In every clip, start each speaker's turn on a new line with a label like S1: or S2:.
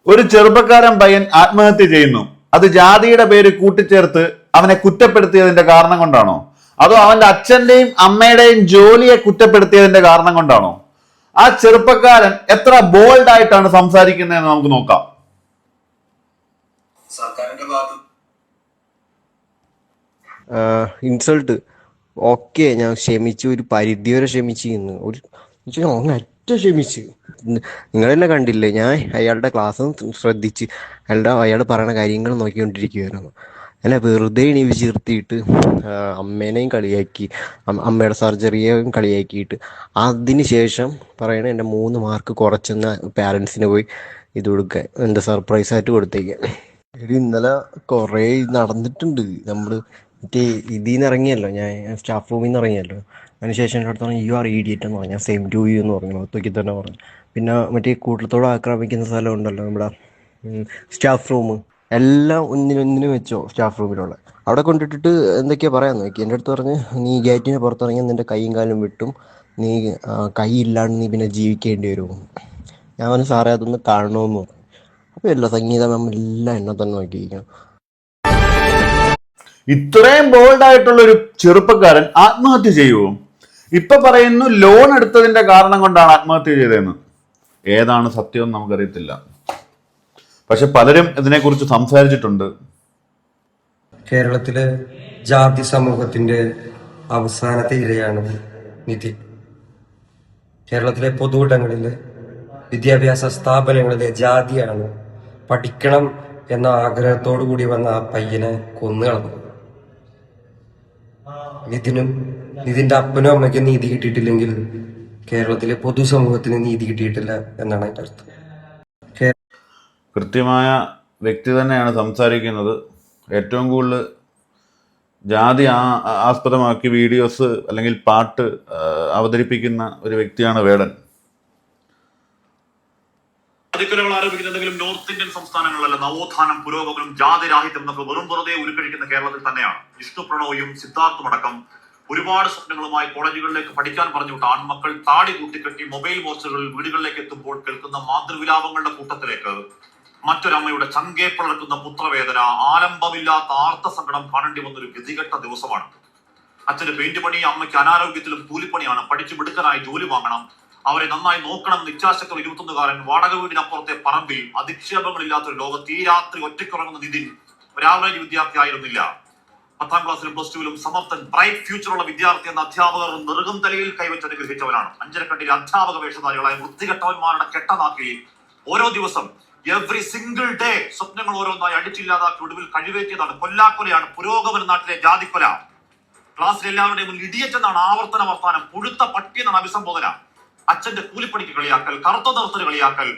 S1: ഒരു ചെറുപ്പക്കാരൻ പയ്യൻ ആത്മഹത്യ ചെയ്യുന്നു. അത് ജാതിയുടെ പേര് കൂട്ടിച്ചേർത്ത് അവനെ കുറ്റപ്പെടുത്തിയതിന്റെ കാരണം കൊണ്ടാണോ, അതോ അവന്റെ അച്ഛന്റെയും അമ്മയുടെയും ജോലിയെ കുറ്റപ്പെടുത്തിയതിന്റെ കാരണം കൊണ്ടാണോ? ആ ചെറുപ്പക്കാരൻ എത്ര ബോൾഡ് ആയിട്ടാണ് സംസാരിക്കുന്നതെന്ന് നമുക്ക് നോക്കാം.
S2: ഇൻസൾട്ട് ഓക്കെ, ഞാൻ ക്ഷമിച്ചു, ഒരു പരിധി വരെ ക്ഷമിച്ചിരുന്നു, ഒറ്റ ക്ഷമിച്ച്. നിങ്ങൾ തന്നെ കണ്ടില്ലേ, ഞാൻ അയാളുടെ ക്ലാസ് ശ്രദ്ധിച്ച് അയാൾ പറയുന്ന കാര്യങ്ങൾ നോക്കിക്കൊണ്ടിരിക്കുകയായിരുന്നു. അല്ല, വെറുതെ എണീച്ച് നിർത്തിയിട്ട് അമ്മേനെയും കളിയാക്കി, അമ്മയുടെ സർജറിയെയും കളിയാക്കിയിട്ട് അതിന് ശേഷം പറയണ എൻ്റെ 3 മാർക്ക് കുറച്ചെന്ന പാരൻസിന് പോയി ഇത് കൊടുക്കാൻ, എന്താ സർപ്രൈസ് ആയിട്ട് കൊടുത്തേക്കാൻ. ഇന്നലെ കുറേ നടന്നിട്ടുണ്ട്. നമ്മള് മറ്റേ ഇതിൽ നിന്ന് ഇറങ്ങിയല്ലോ, ഞാൻ സ്റ്റാഫ് റൂമിൽ നിന്ന് ഇറങ്ങിയല്ലോ, അതിനുശേഷം എൻ്റെ അടുത്ത് പറഞ്ഞു യു ആർ ഇഡിയറ്റ് എന്ന് പറഞ്ഞു. ഞാൻ സെയിം ടു യു എന്ന് പറഞ്ഞു, ഒത്തുക്കി തന്നെ പറഞ്ഞു. പിന്നെ മറ്റേ കൂട്ടത്തോടെ ആക്രമിക്കുന്ന സ്ഥലം ഉണ്ടല്ലോ നമ്മുടെ സ്റ്റാഫ് റൂം, എല്ലാം ഒന്നിനൊന്നിനും വെച്ചോ സ്റ്റാഫ് റൂമിലുള്ള അവിടെ കൊണ്ടിട്ടിട്ട് എന്തൊക്കെയാ പറയാൻ നോക്കി. എൻ്റെ അടുത്ത് പറഞ്ഞ് നീ ഗേറ്റിന് പുറത്തിറങ്ങിയാൽ നിന്റെ കൈയും കാലും വിട്ടും, നീ കൈ ഇല്ലാണ്ട് നീ പിന്നെ ജീവിക്കേണ്ടി വരുമോ. ഞാൻ പറഞ്ഞു സാറേ അതൊന്ന് കാണണമെന്ന് പറഞ്ഞു. അപ്പോൾ എല്ലാ സംഗീത മാം എല്ലാം എന്നെ തന്നെ നോക്കിയിരിക്കണം.
S1: ഇത്രയും ബോൾഡ് ആയിട്ടുള്ള ഒരു ചെറുപ്പക്കാരൻ ആത്മഹത്യ ചെയ്യുമോ? ഇപ്പൊ പറയുന്നു ലോൺ എടുത്തതിന്റെ കാരണം കൊണ്ടാണ് ആത്മഹത്യ ചെയ്തതെന്ന്. ഏതാണ് സത്യം നമുക്കറിയത്തില്ല, പക്ഷെ പലരും ഇതിനെക്കുറിച്ച് സംസാരിച്ചിട്ടുണ്ട്.
S3: കേരളത്തിലെ ജാതി സമൂഹത്തിന്റെ അവസാനത്തെ ഇരയാണ് നിതിൻ. കേരളത്തിലെ പൊതുവിടങ്ങളിലെ വിദ്യാഭ്യാസ സ്ഥാപനങ്ങളിലെ ജാതിയാണ് പഠിക്കണം എന്ന ആഗ്രഹത്തോടു കൂടി വന്ന ആ പയ്യനെ കൊന്നുകളഞ്ഞു. നിതിന്റെ അപ്പനും അമ്മയ്ക്കും നീതി കിട്ടിയിട്ടില്ലെങ്കിൽ കേരളത്തിലെ പൊതുസമൂഹത്തിന് നീതി കിട്ടിയിട്ടില്ല എന്നാണ് എൻ്റെ അർത്ഥം.
S1: കൃത്യമായ വ്യക്തി തന്നെയാണ് സംസാരിക്കുന്നത്. ഏറ്റവും കൂടുതൽ ജാതി ആസ്പദമാക്കി വീഡിയോസ് അല്ലെങ്കിൽ പാട്ട് അവതരിപ്പിക്കുന്ന ഒരു വ്യക്തിയാണ് വേടൻ.
S4: പ്രതിഫലങ്ങൾ ആരോപിക്കുന്നുണ്ടെങ്കിലും നോർത്ത് ഇന്ത്യൻ സംസ്ഥാനങ്ങളിലല്ല നവോത്ഥാനം, പുരോഗമനം, ജാതിരാഹിത്യം എന്നൊക്കെ വെറും വെറുതെ ഉരുക്കഴിക്കുന്ന കേരളത്തിൽ തന്നെയാണ് വിഷ്ണു പ്രണോയും സിദ്ധാർത്ഥും അടക്കം ഒരുപാട് സ്വപ്നങ്ങളുമായി കോളേജുകളിലേക്ക് പഠിക്കാൻ പറഞ്ഞുവിട്ട ആൺമക്കൾ താടി കൂട്ടിക്കെട്ടി മൊബൈൽ മോർച്ചകളിൽ വീടുകളിലേക്ക് എത്തുമ്പോൾ കേൾക്കുന്ന മാതൃവിലാപങ്ങളുടെ കൂട്ടത്തിലേക്ക് മറ്റൊരമ്മയുടെ ചങ്കേ പിളർക്കുന്ന പുത്രവേദന, ആലംബമില്ലാത്ത ആർത്ത സങ്കടം കാണേണ്ടി വന്നൊരു ഗതികെട്ട ദിവസമാണ്. അച്ഛന് പെയിന്റ് പണി, അമ്മയ്ക്ക് അനാരോഗ്യത്തിലും കൂലിപ്പണിയാണ്. പഠിച്ചു മിടുക്കനായി ജോലി വാങ്ങണം, അവരെ നന്നായി നോക്കണം എന്ന് ഇച്ഛാശക്തി 21കാരൻ വാടക വീടിനപ്പുറത്തെ പറമ്പിൽ അധിക്ഷേപങ്ങളില്ലാത്തൊരു ലോകത്ത് ഈ രാത്രി ഒറ്റയ്ക്കുറങ്ങുന്ന നിതിൻ ഒരു ആവറേജ് വിദ്യാർത്ഥി ആയിരുന്നില്ല. 10ാം ക്ലാസ്സിലും പ്ലസ് ടുവിലും സമർത്ഥൻ ബ്രൈറ്റ് ഫ്യൂച്ചറുള്ള വിദ്യാർത്ഥി എന്ന അധ്യാപകർ നെറുകം തലയിൽ കൈവച്ച് അനുഗ്രഹിച്ചവനാണ്. അഞ്ചരക്കണ്ടിലെ അധ്യാപക വേഷധാരികളായ വൃത്തികെട്ടവന്മാരുടെ കെട്ടനാക്കി ഓരോ ദിവസം എവറി സിംഗിൾ ഡേ സ്വപ്നങ്ങൾ ഓരോന്നായി അടിച്ചില്ലാതാക്കി ഒടുവിൽ കഴിവേറ്റിയതാണ്. കൊല്ലാക്കൊലയാണ് പുരോഗമന നാട്ടിലെ ജാതിക്കൊല. ക്ലാസ്സിൽ എല്ലാവരുടെയും മുന്നിൽ ഇഡിയറ്റ് എന്നാണ് ആവർത്തന വർത്താനം, പുഴുത്ത പട്ടി എന്നാണ് അഭിസംബോധന. അച്ഛന്റെ കൂലിപ്പണിക്ക് കളിയാക്കൽ, കറുത്ത നിറത്തിന് കളിയാക്കൽ,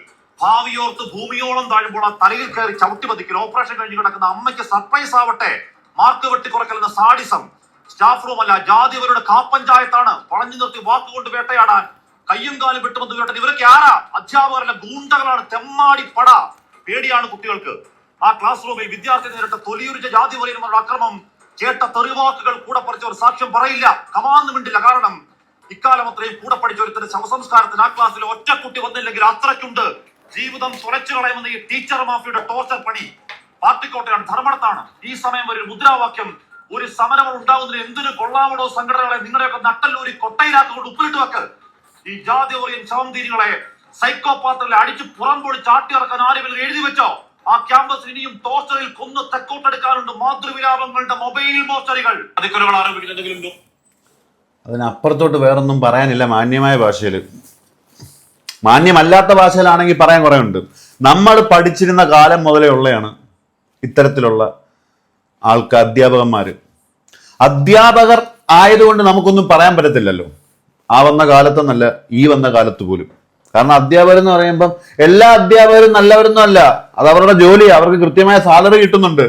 S4: ഭാവിയോർത്ത് ഭൂമിയോളം താഴുമ്പോൾ ആ തലയിൽ കയറി ചവിട്ടി പതിക്കൽ, ഓപ്പറേഷൻ കഴിഞ്ഞ് കിടക്കുന്ന അമ്മയ്ക്ക് സർപ്രൈസ് ആവട്ടെ മാർക്ക് വെട്ടിക്കുറക്കൽ എന്ന സാഡിസം. സ്റ്റാഫ് റൂം അല്ല, ജാതിവരുടെ കാപ്പഞ്ചായത്താണ്. വളഞ്ഞു നിർത്തി വാക്കുകൊണ്ട് വേട്ടയാടാൻ കയ്യും കാലും വിട്ടുമെന്ന് കേട്ടത് ഇവരൊക്കെ ആരാ? അധ്യാപകരല്ല, ഗൂണ്ടകളാണ്, തെമ്മാടി പട. പേടിയാണ് കുട്ടികൾക്ക്. ആ ക്ലാസ് റൂമിൽ വിദ്യാർത്ഥി നേരിട്ട തൊലിയുരിച്ച ജാതി വലയന്മാരുടെ അക്രമം കേട്ട തെറിവാക്കുകൾ കൂടെ പഠിച്ചവർ സാക്ഷ്യം പറയില്ല, കമാന്ന് മിണ്ടില്ല. കാരണം ഇക്കാലം അത്രയും കൂടെ പഠിച്ച ഒരുത്തന്റെ ശവസംസ്കാരത്തിന് ആ ക്ലാസ്സിൽ ഒറ്റ കുട്ടി വന്നില്ലെങ്കിൽ അത്രയ്ക്കുണ്ട്. ജീവിതം തുലച്ചു കളയുമെന്ന ഈ ടീച്ചർ മാഫിയുടെ ടോർച്ചർ പണി പാർട്ടിക്കോട്ടയാണ്, ധർമ്മടത്താണ്. ഈ സമയം ഒരു മുദ്രാവാക്യം, ഒരു സമരം ഉണ്ടാകുന്നതിന് എന്തിനു കൊള്ളാവണോ സംഘടനകളെ നിങ്ങളുടെയൊക്കെ നട്ടല്ലൂരി കൊട്ടയിലാക്കുകൊണ്ട് ഉപ്പിലിട്ട് വെക്ക്. ഈ ജാതി ഓറിയൻ ശവംതീരികളെ സൈക്കോപാത്രങ്ങളെ അടിച്ച് പുറംപൊടി ചാട്ടിയിറക്കാൻ ആരെങ്കിലും എഴുതി വെച്ചോ? ആ ക്യാമ്പസിൽ ഇനിയും ടോർച്ചറിൽ കൊന്ന് തെക്കോട്ടെടുക്കാനുണ്ട് മാതൃവിലാപങ്ങളുടെ മൊബൈൽ മോർച്ചറികൾ. അതിക്കൊലകൾ ആരോപിക്കുന്നുണ്ടെങ്കിലും
S1: അതിനപ്പുറത്തോട്ട് വേറൊന്നും പറയാനില്ല. മാന്യമായ ഭാഷയിൽ, മാന്യമല്ലാത്ത ഭാഷയിലാണെങ്കിൽ പറയാൻ കുറേ ഉണ്ട്. നമ്മൾ പഠിച്ചിരുന്ന കാലം മുതലേ ഉള്ളതാണ് ഇത്തരത്തിലുള്ള അധ്യാപകർ ആയതുകൊണ്ട് നമുക്കൊന്നും പറയാൻ പറ്റത്തില്ലല്ലോ. ആ വന്ന കാലത്തെന്നല്ല, ഈ വന്ന കാലത്ത് പോലും. കാരണം അധ്യാപകരെന്ന് പറയുമ്പം എല്ലാ അധ്യാപകരും നല്ലവരൊന്നും അല്ല, അത് അവരുടെ ജോലി, അവർക്ക് കൃത്യമായ സാലറി കിട്ടുന്നുണ്ട്.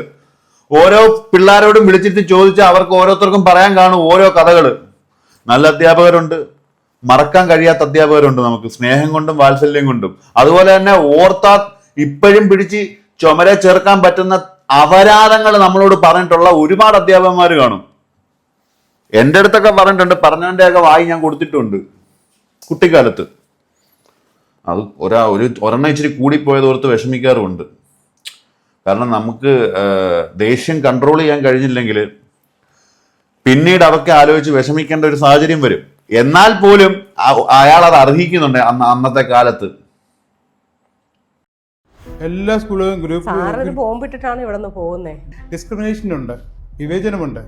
S1: ഓരോ പിള്ളേരോടും വിളിച്ചിട്ട് ചോദിച്ചാൽ അവർക്ക് ഓരോരുത്തർക്കും പറയാൻ കാണും ഓരോ കഥകൾ. നല്ല അധ്യാപകരുണ്ട്, മറക്കാൻ കഴിയാത്ത അധ്യാപകരുണ്ട്, നമുക്ക് സ്നേഹം കൊണ്ടും വാത്സല്യം കൊണ്ടും. അതുപോലെ തന്നെ ഓർത്താൽ ഇപ്പോഴും പിടിച്ച് ചുമരെ ചേർക്കാൻ പറ്റുന്ന അപരാധങ്ങൾ നമ്മളോട് പറഞ്ഞിട്ടുള്ള ഒരുപാട് അധ്യാപകന്മാർ കാണും. എൻ്റെ അടുത്തൊക്കെ പറഞ്ഞിട്ടുണ്ട്, പറഞ്ഞവൻ്റെയൊക്കെ വായി ഞാൻ കൊടുത്തിട്ടുണ്ട് കുട്ടിക്കാലത്ത്. അത് ഒരെണ്ണം ഇച്ചിരി കൂടിപ്പോയത് ഓർത്ത് വിഷമിക്കാറുമുണ്ട്. കാരണം നമുക്ക് ദേഷ്യം കൺട്രോൾ ചെയ്യാൻ കഴിഞ്ഞില്ലെങ്കിൽ പിന്നീട് അതൊക്കെ ആലോചിച്ച് വിഷമിക്കേണ്ട ഒരു സാഹചര്യം വരും. എന്നാൽ പോലും അയാൾ അത് അർഹിക്കുന്നുണ്ട് അന്നത്തെ കാലത്ത്.
S5: എല്ലാ സ്കൂളുകളും
S6: ഗ്രൂപ്പ് ബോംബിട്ടിട്ടാണ് ഇവിടെ നിന്ന് പോകുന്നത്.
S5: ഡിസ്ക്രിമിനേഷൻ ഉണ്ട്, വിവേചനമുണ്ട്.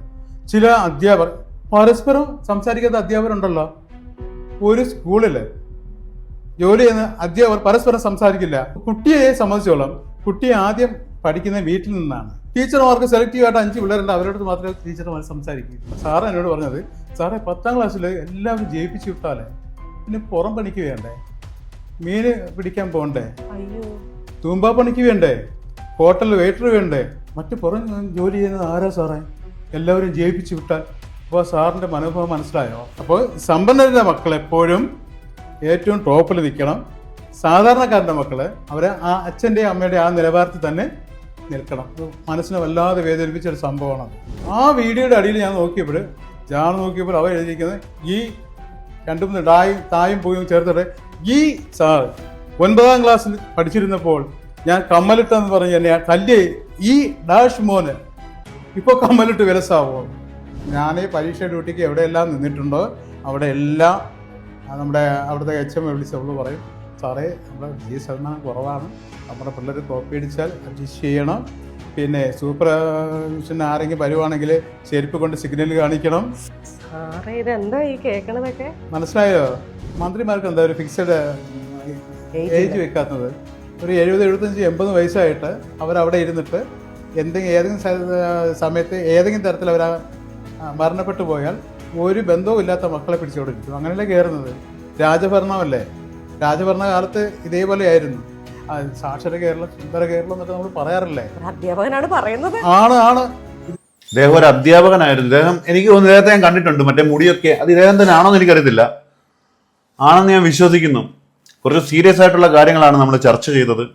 S5: ചില അധ്യാപകർ പരസ്പരം സംസാരിക്കാത്ത അധ്യാപകരുണ്ടല്ലോ. ഒരു സ്കൂളില് ജോലി ചെയ്യുന്ന അധ്യാപകർ പരസ്പരം സംസാരിക്കില്ല. കുട്ടിയെ സംബന്ധിച്ചോളം കുട്ടിയെ ആദ്യം പഠിക്കുന്ന വീട്ടിൽ നിന്നാണ്. ടീച്ചർമാർക്ക് സെലക്റ്റീവായിട്ട് 5 പിള്ളേരുണ്ട്, അവരോട് മാത്രമേ ടീച്ചർമാർ സംസാരിക്കൂ. സാറ് എന്നോട് പറഞ്ഞത്, സാറേ 10ാം ക്ലാസ്സിൽ എല്ലാവരും ജയിപ്പിച്ചു വിട്ടാലേ പിന്നെ പുറം പണിക്ക് വേണ്ടേ, മീന് പിടിക്കാൻ പോകണ്ടേ, തൂമ്പാ പണിക്ക് വേണ്ടേ, ഹോട്ടലിൽ വെയിറ്റർ വേണ്ടേ, മറ്റു പുറം ജോലി ചെയ്യുന്നത് ആരാ സാറേ, എല്ലാവരും ജയിപ്പിച്ചു വിട്ടാൽ. അപ്പോൾ സാറിൻ്റെ മനോഭാവം മനസ്സിലായോ? അപ്പോൾ സമ്പന്നരുടെ മക്കൾ എപ്പോഴും ഏറ്റവും ടോപ്പിൽ നിൽക്കണം. സാധാരണക്കാരൻ്റെ മക്കൾ അവരെ ആ അച്ഛൻ്റെ അമ്മയുടെ ആ നിലവാരത്തിൽ തന്നെ നിൽക്കണം. മനസ്സിനെ വല്ലാതെ വേദനിപ്പിച്ചൊരു സംഭവമാണ്. ആ വീഡിയോയുടെ അടിയിൽ ഞാൻ നോക്കിയപ്പോൾ അവർ എഴുതിയിരിക്കുന്നത് ഈ 2-3 തായും പൂയും ചേർത്തിട്ട്, ഈ സാർ 9ാം ക്ലാസ്സിൽ പഠിച്ചിരുന്നപ്പോൾ ഞാൻ കമ്മലിട്ടെന്ന് പറഞ്ഞ് എന്നെ തല്ലി ഈ ഡാഷ് മോന് ഇപ്പോൾ കമ്മലിട്ട് വിലസാവോ. ഞാൻ ഈ പരീക്ഷ ഡ്യൂട്ടിക്ക് എവിടെയെല്ലാം നിന്നിട്ടുണ്ടോ അവിടെ എല്ലാം നമ്മുടെ അവിടുത്തെ HM വിളിച്ചവള് പറയും, സാറേ നമ്മുടെ ശതമാനം കുറവാണ്, നമ്മുടെ പിള്ളേർ കോപ്പി അടിച്ചാൽ അഡ്ജസ്റ്റ് ചെയ്യണം, പിന്നെ സൂപ്പർവിഷൻ ആരെങ്കിലും വരുവാണെങ്കിൽ ചെരുപ്പ് കൊണ്ട് സിഗ്നൽ കാണിക്കണം.
S6: ഇതെന്താ ഈ കേൾക്കണതൊക്കെ?
S5: മനസ്സിലായോ? മന്ത്രിമാർക്ക് എന്താ ഒരു ഫിക്സഡ് ഏജ് വെക്കാത്തത്? ഒരു 70, 75, 80 വയസ്സായിട്ട് അവരവിടെ ഇരുന്നിട്ട് ഏതെങ്കിലും സമയത്ത് ഏതെങ്കിലും തരത്തിൽ അവർ മരണപ്പെട്ടു പോയാൽ ഒരു ബന്ധവും ഇല്ലാത്ത മക്കളെ പിടിച്ചുകൊണ്ടിരിക്കും. അങ്ങനെയല്ലേ കയറുന്നത്? രാജഭരണമല്ലേ? രാജഭരണകാലത്ത് ഇതേപോലെ ആയിരുന്നു. സാക്ഷര കേരളം, സുന്ദര കേരളം എന്നൊക്കെ നമ്മൾ പറയാറില്ലേ?
S6: അധ്യാപകനാണ് പറയുന്നത്.
S5: ആണ്.
S1: ഇദ്ദേഹം ഒരു അധ്യാപകനായിരുന്നു. ഇദ്ദേഹം എനിക്ക് തോന്നുന്നു ഇദ്ദേഹത്തെ ഞാൻ കണ്ടിട്ടുണ്ട്. മറ്റേ മുടിയൊക്കെ അത് ഇദ്ദേഹം തന്നെ ആണോ എന്ന് എനിക്കറിയത്തില്ല. ആണെന്ന് ഞാൻ വിശ്വസിക്കുന്നു. കുറച്ച് സീരിയസ് ആയിട്ടുള്ള കാര്യങ്ങളാണ് നമ്മൾ ചർച്ച ചെയ്തത്.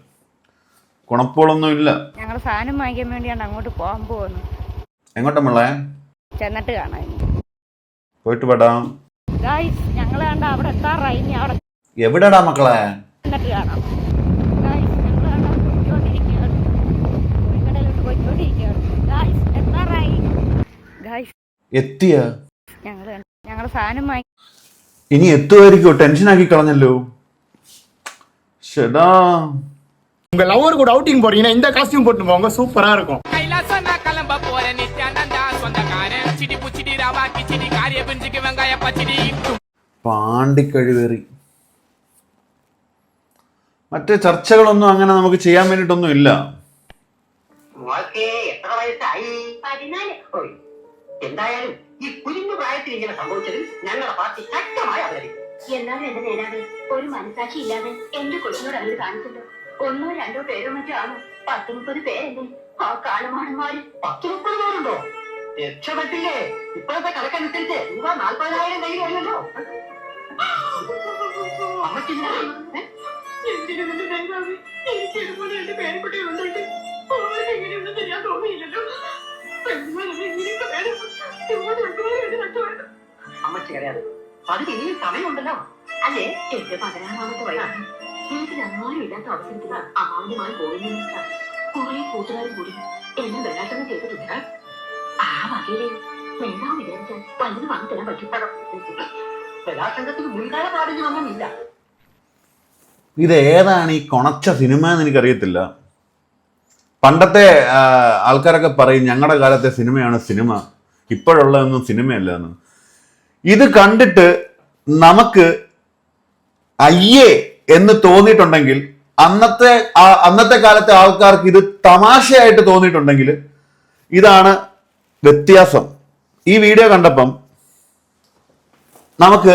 S1: കുണപ്പോളൊന്നും ഇല്ല.
S7: ഞങ്ങൾ സാധനം വാങ്ങിക്കാൻ വേണ്ടിയാണ് അങ്ങോട്ട് പോകാൻ പോകുന്നു.
S1: എങ്ങോട്ടാ മുള്ളേ?
S7: ചെന്നിട്ട് കാണാം.
S1: പോയിട്ട് പെടാം.
S7: ഞങ്ങൾ കണ്ട അവിടെ എത്താറായി. അവിടെ
S1: എവിടെടാ മക്കളെ?
S7: ചെന്നിട്ട് കാണാം. ഞങ്ങൾ പോയിക്കൊണ്ടിരിക്കുകയാണ്. എത്താറായി.
S1: എത്തിയ
S7: ഞങ്ങൾ സാധനം വാങ്ങി.
S1: ഇനി എത്തുമായിരിക്കോ? ടെൻഷനാക്കി കളഞ്ഞല്ലോ. ஷடா
S8: உங்க லவர் கூட அவுட்டிங் போறீங்கன்னா இந்த காஸ்டியூம் போட்டு போங்க, சூப்பரா இருக்கும்.
S9: கைலாசம் நான் கிளம்ப போறேன். நித்யானந்தா சொந்தக்காரன். சிடி புச்சிடி ரவாக்கி சிடி காரிய பிஞ்சுக்கு வெங்காய பச்சிடி.
S1: പാണ്ടിക്കഴിവേറി. മറ്റേ ചർച്ചകളൊന്നും അങ്ങനെ നമുക്ക് ചെയ്യാൻ വേണ്ടിയിട്ടൊന്നും ഇല്ല.
S10: എന്തായാലും ഈ കുഞ്ഞു പ്രായത്തിൽ ഇങ്ങനെ സംഭവിച്ചതിൽ ഞങ്ങളുടെ പാർട്ടി ശക്തമായി അപലപിക്കും.
S11: എന്നാലും എന്റെ നേതാവ് ഒരു മനസാക്ഷി ഇല്ലാതെ എന്റെ കൊച്ചിനോട് അവർ കാണിച്ചല്ലോ. 1 or 2 പേരോ മറ്റോ ആണ്. 10-30 പേരല്ലേ ആ കാലമാണന്മാര്.
S10: 10-30 പേരുണ്ടോ? രക്ഷപ്പെട്ടില്ലേ? ഇപ്പോഴത്തെ കണക്കനുസരിച്ച് രൂപ 40,000 കയ്യിൽ വരുമല്ലോ.
S11: എന്തിനു നേതാവ് എനിക്ക് ഇതുപോലെ എന്റെ പേരക്കുട്ടികളുണ്ട്. എങ്ങനെയൊന്നും ഞാൻ തോന്നിയില്ലല്ലോ.
S10: അമ്മച്ചി അറിയാതെ അതിന് ഇനിയും സമയമുണ്ടല്ലോ
S11: അല്ലേ? എന്റെ 16ാമത്തെ വയസ്സാണ്. എനിക്ക് നന്നായി ഇല്ലാത്ത അവസരത്തിൽ അമ്മാവനുമായി പോകുന്ന കുറെ കൂട്ടുകാരും കൂടി എന്നെ ബലാത്സംഗം ചെയ്തിട്ടുണ്ട്. ആ വകയില് വേണ്ടാന്ന് വിചാരിച്ചാൽ വലുത് വാങ്ങി തരാൻ പറ്റിപ്പടം.
S10: ബലാത്സംഗത്തിന് മുൻകാല പ്രാബല്യമൊന്നുമില്ല.
S1: ഇത് ഏതാണ് ഈ കൊണച്ച സിനിമ എന്ന് എനിക്കറിയത്തില്ല. പണ്ടത്തെ ആൾക്കാരൊക്കെ പറയും ഞങ്ങളുടെ കാലത്തെ സിനിമയാണ് സിനിമ, ഇപ്പോഴുള്ളതൊന്നും സിനിമയല്ല എന്ന്. ഇത് കണ്ടിട്ട് നമുക്ക് അയ്യേ എന്ന് തോന്നിയിട്ടുണ്ടെങ്കിൽ, അന്നത്തെ കാലത്തെ ആൾക്കാർക്ക് ഇത് തമാശയായിട്ട് തോന്നിയിട്ടുണ്ടെങ്കിൽ ഇതാണ് വ്യത്യാസം. ഈ വീഡിയോ കണ്ടപ്പം നമുക്ക്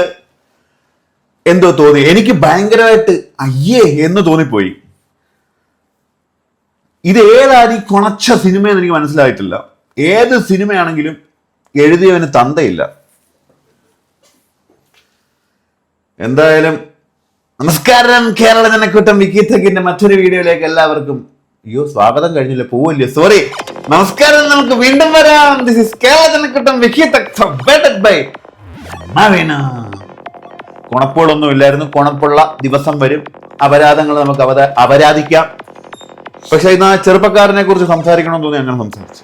S1: എന്തോ തോന്നി. എനിക്ക് ഭയങ്കരമായിട്ട് അയ്യേ എന്ന് തോന്നിപ്പോയി. ഇത് ഏതാണ് ഈ കൊണച്ച സിനിമയെന്ന് എനിക്ക് മനസ്സിലായിട്ടില്ല. ഏത് സിനിമയാണെങ്കിലും എഴുതിയവന് തന്തയില്ല. എന്തായാലും നമസ്കാരം. കേരള ജനക്കൂട്ടം വിക്കിടെക്കിന്റെ മറ്റൊരു വീഡിയോയിലേക്ക് എല്ലാവർക്കും സ്വാഗതം കഴിഞ്ഞില്ല, പോവില്ലേ, സോറി, നമസ്കാരം. നമുക്ക് വീണ്ടും വരാം. ദിസ് ഈസ് കേരള ജനക്കൂട്ടം വിക്കിടെക് ബൈ നവീന. കുണപ്പുകളൊന്നും ഇല്ലായിരുന്നു. കുണപ്പുള്ള ദിവസം വരും, അപരാധങ്ങൾ നമുക്ക് അപരാധിക്കാം. പക്ഷെ ഇന്ന് ആ ചെറുപ്പക്കാരനെ കുറിച്ച് സംസാരിക്കണമെന്ന് തോന്നി അങ്ങനെ സംസാരിച്ചു.